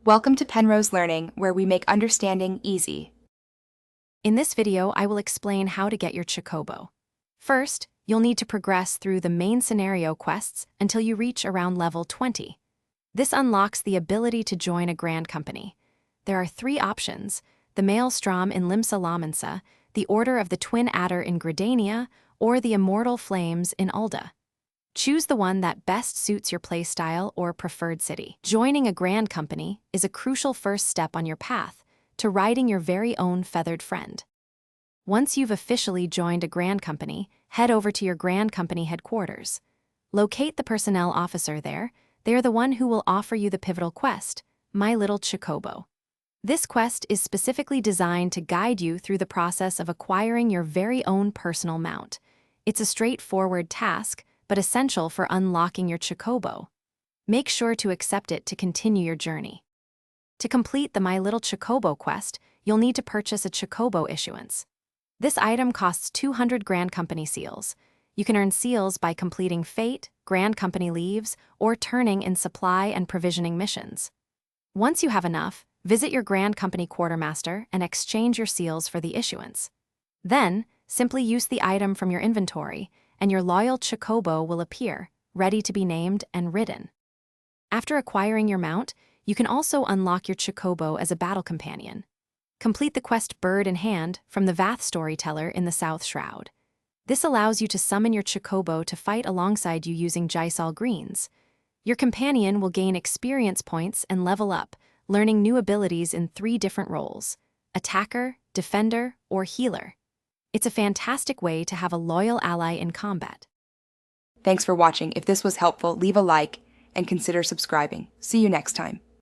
Welcome to Penrose Learning, where we make understanding easy. In this video, I will explain how to get your Chocobo. First, you'll need to progress through the main scenario quests until you reach around level 20. This unlocks the ability to join a grand company. There are 3 options: the Maelstrom in Limsa Lominsa, the Order of the Twin Adder in Gridania, or the Immortal Flames in Ulda. Choose the one that best suits your playstyle or preferred city. Joining a grand company is a crucial first step on your path to riding your very own feathered friend. Once you've officially joined a grand company, head over to your grand company headquarters. Locate the personnel officer there. They are the one who will offer you the pivotal quest, My Little Chocobo. This quest is specifically designed to guide you through the process of acquiring your very own personal mount. It's a straightforward task, but essential for unlocking your Chocobo. Make sure to accept it to continue your journey. To complete the My Little Chocobo quest, you'll need to purchase a Chocobo issuance. This item costs 200 Grand Company seals. You can earn seals by completing Fate, Grand Company leaves, or turning in supply and provisioning missions. Once you have enough, visit your Grand Company quartermaster and exchange your seals for the issuance. Then, simply use the item from your inventory, and your loyal Chocobo will appear, ready to be named and ridden. After acquiring your mount, you can also unlock your Chocobo as a battle companion. Complete the quest Bird in Hand from the Vath Storyteller in the South Shroud. This allows you to summon your Chocobo to fight alongside you using Jysal Greens. Your companion will gain experience points and level up, learning new abilities in 3 different roles: attacker, defender, or healer. It's a fantastic way to have a loyal ally in combat. Thanks for watching. If this was helpful, leave a like and consider subscribing. See you next time.